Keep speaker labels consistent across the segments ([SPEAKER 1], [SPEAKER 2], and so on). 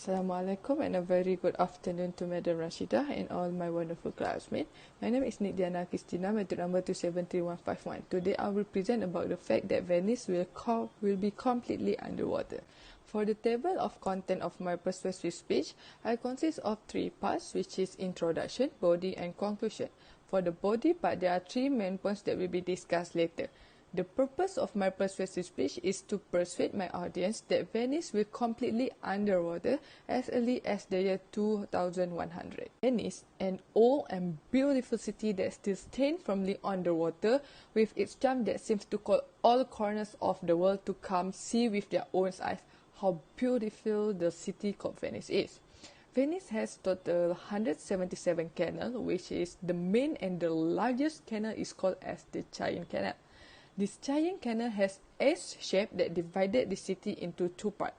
[SPEAKER 1] Assalamualaikum and a very good afternoon to Madam Rashidah and all my wonderful classmates. My name is Qistina, method number 273151. Today I will present about the fact that Venice will be completely underwater. For the table of content of my persuasive speech, I consist of three parts, which is introduction, body and conclusion. For the body part, there are three main points that will be discussed later. The purpose of my persuasive speech is to persuade my audience that Venice will completely underwater as early as the year 2100. Venice, an old and beautiful city that still stands firmly underwater, with its charm that seems to call all corners of the world to come see with their own eyes how beautiful the city called Venice is. Venice has total 177 canals, which is the main and the largest canal is called as the Giant Canal. This giant canal has S shape that divided the city into two parts.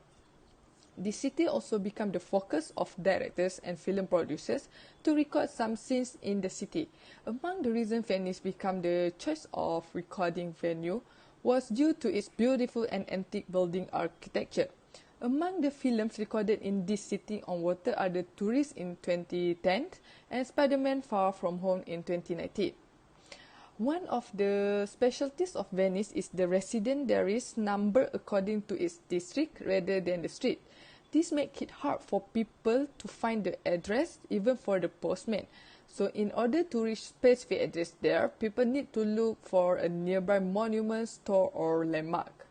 [SPEAKER 1] The city also became the focus of directors and film producers to record some scenes in the city. Among the reasons Venice became the choice of recording venue was due to its beautiful and antique building architecture. Among the films recorded in this city on water are The Tourist in 2010 and Spider-Man Far From Home in 2019. One of the specialties of Venice is the resident there is number according to its district rather than the street. This makes it hard for people to find the address, even for the postman. So in order to reach specific address there, people need to look for a nearby monument, store or landmark.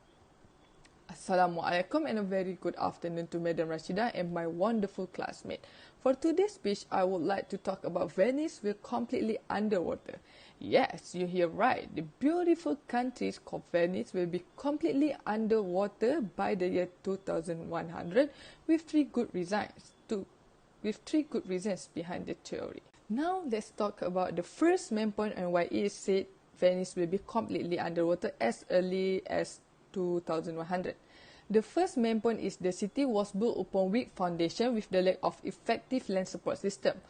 [SPEAKER 1] Assalamualaikum and a very good afternoon to Madam Rashidah and my wonderful classmate. For today's speech, I would like to talk about Venice will completely underwater. Yes, you hear right. The beautiful country called Venice will be completely underwater by the year 2100 with three good reasons behind the theory. Now let's talk about the first main point and why it is said Venice will be completely underwater as early as 2100. The first main point is the city was built upon weak foundation with the lack of effective land support system.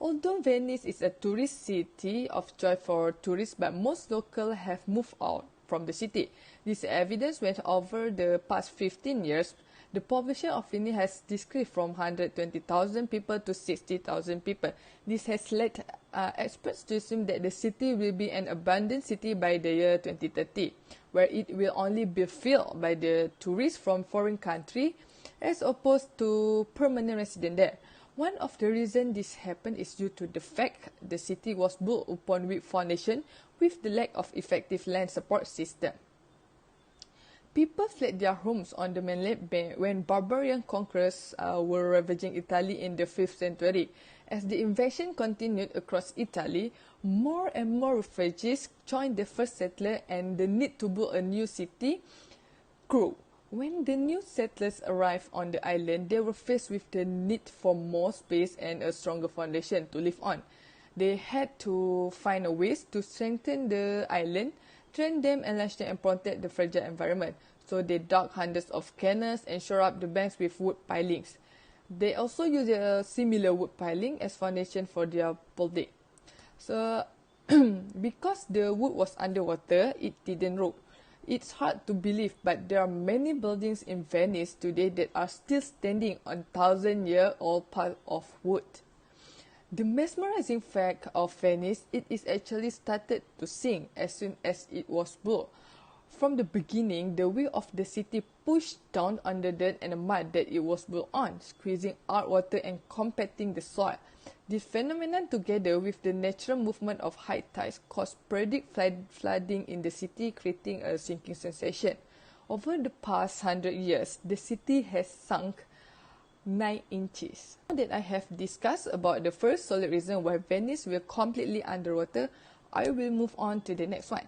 [SPEAKER 1] Although Venice is a tourist city of choice for tourists, but most locals have moved out from the city. This evidence when over the past 15 years, the population of Venice has decreased from 120,000 people to 60,000 people. This has led experts to assume that the city will be an abandoned city by the year 2030, where it will only be filled by the tourists from foreign countries as opposed to permanent residents there. One of the reasons this happened is due to the fact the city was built upon weak foundation with the lack of effective land support system. People fled their homes on the mainland when barbarian conquerors were ravaging Italy in the 5th century. As the invasion continued across Italy, more and more refugees joined the first settler and the need to build a new city grew. When the new settlers arrived on the island, they were faced with the need for more space and a stronger foundation to live on. They had to find a ways to strengthen the island, train them, enlarge them, and protect the fragile environment. So they dug hundreds of canals and shore up the banks with wood pilings. They also used a similar wood piling as foundation for their building. So because the wood was underwater, it didn't rot. It's hard to believe, but there are many buildings in Venice today that are still standing on 1,000-year-old pile of wood. The mesmerizing fact of Venice, it is actually started to sink as soon as it was built. From the beginning, the wheel of the city pushed down on the dirt and the mud that it was built on, squeezing out water and compacting the soil. This phenomenon, together with the natural movement of high tides, caused sporadic flooding in the city, creating a sinking sensation. Over the past 100 years, the city has sunk 9 inches. Now that I have discussed about the first solid reason why Venice will completely underwater, I will move on to the next one.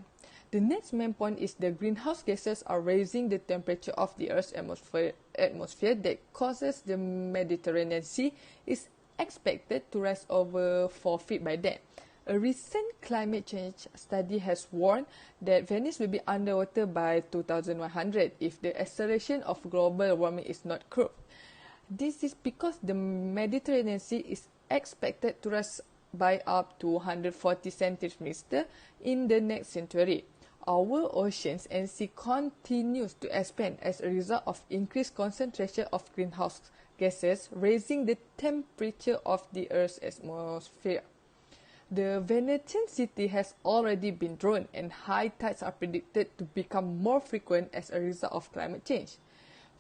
[SPEAKER 1] The next main point is the greenhouse gases are raising the temperature of the Earth's atmosphere that causes the Mediterranean Sea is expected to rise over 4 feet by then. A recent climate change study has warned that Venice will be underwater by 2100 if the acceleration of global warming is not curbed. This is because the Mediterranean Sea is expected to rise by up to 140 centimeters in the next century. Our oceans and sea continues to expand as a result of increased concentration of greenhouse gases, raising the temperature of the Earth's atmosphere. The Venetian city has already been drawn, and high tides are predicted to become more frequent as a result of climate change.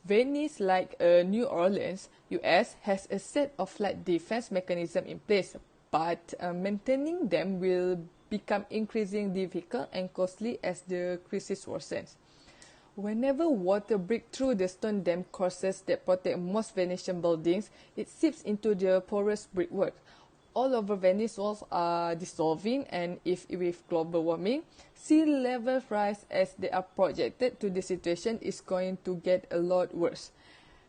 [SPEAKER 1] Venice, like New Orleans, US, has a set of flood defense mechanisms in place, but maintaining them will become increasingly difficult and costly as the crisis worsens. Whenever water breaks through the stone dam courses that protect most Venetian buildings, it seeps into the porous brickwork. All over Venice walls are dissolving, and if with global warming, sea levels rise as they are projected to, the situation is going to get a lot worse.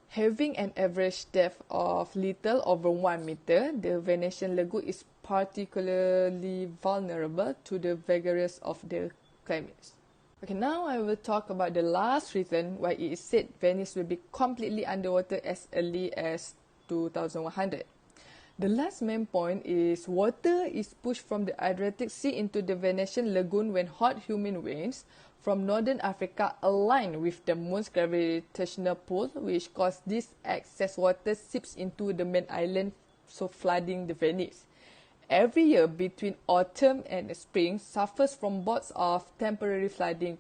[SPEAKER 1] Having an average depth of little over 1 meter, the Venetian lagoon is particularly vulnerable to the vagaries of the climates. Okay, now I will talk about the last reason why it is said Venice will be completely underwater as early as 2100. The last main point is water is pushed from the Adriatic Sea into the Venetian lagoon when hot humid winds from northern Africa align with the moon's gravitational pull, which causes this excess water seeps into the main island, so flooding the Venice. Every year between autumn and spring suffers from bouts of temporary flooding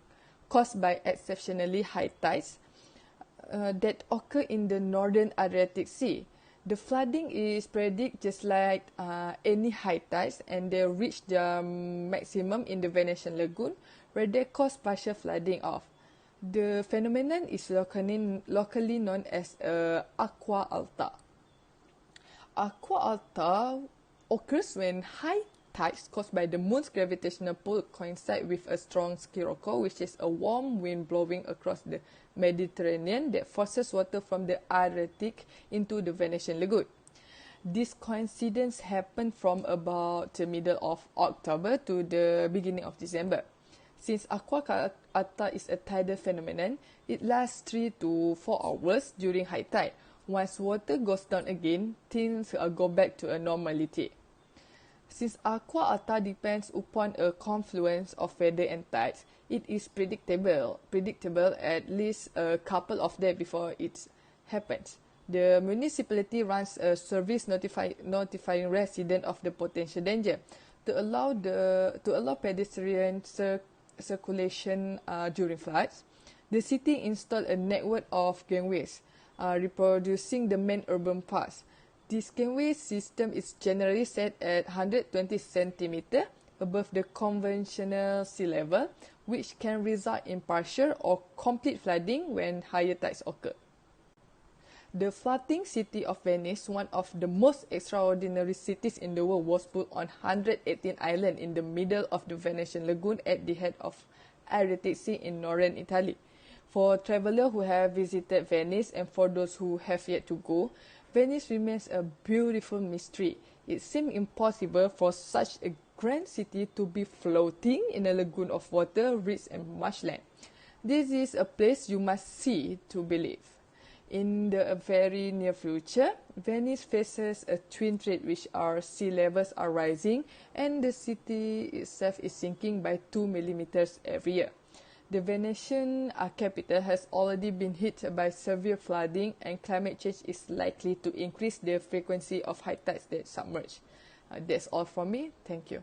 [SPEAKER 1] caused by exceptionally high tides that occur in the northern Adriatic Sea. The flooding is predicted just like any high tides, and they reach their maximum in the Venetian lagoon, where they cause partial flooding off. The phenomenon is locally known as aqua alta. Aqua alta occurs when high tides caused by the moon's gravitational pull coincide with a strong scirocco, which is a warm wind blowing across the Mediterranean that forces water from the Adriatic into the Venetian lagoon. This coincidence happened from about the middle of October to the beginning of December. Since aqua alta is a tidal phenomenon, it lasts 3 to 4 hours during high tide. Once water goes down again, things go back to a normality. Since aqua alta depends upon a confluence of weather and tides, it is predictable at least a couple of days before it happens. The municipality runs a service notifying residents of the potential danger to allow pedestrian circulation during floods. The city installed a network of gangways, reproducing the main urban paths. This gangway system is generally set at 120 cm above the conventional sea level, which can result in partial or complete flooding when higher tides occur. The floating city of Venice, one of the most extraordinary cities in the world, was built on 118 islands in the middle of the Venetian lagoon at the head of Adriatic Sea in northern Italy. For travelers who have visited Venice and for those who have yet to go, Venice remains a beautiful mystery. It seems impossible for such a grand city to be floating in a lagoon of water, rich and marshland. This is a place you must see to believe. In the very near future, Venice faces a twin threat, which are sea levels are rising and the city itself is sinking by 2 millimeters every year. The Venetian capital has already been hit by severe flooding, and climate change is likely to increase the frequency of high tides that submerge. That's all from me. Thank you.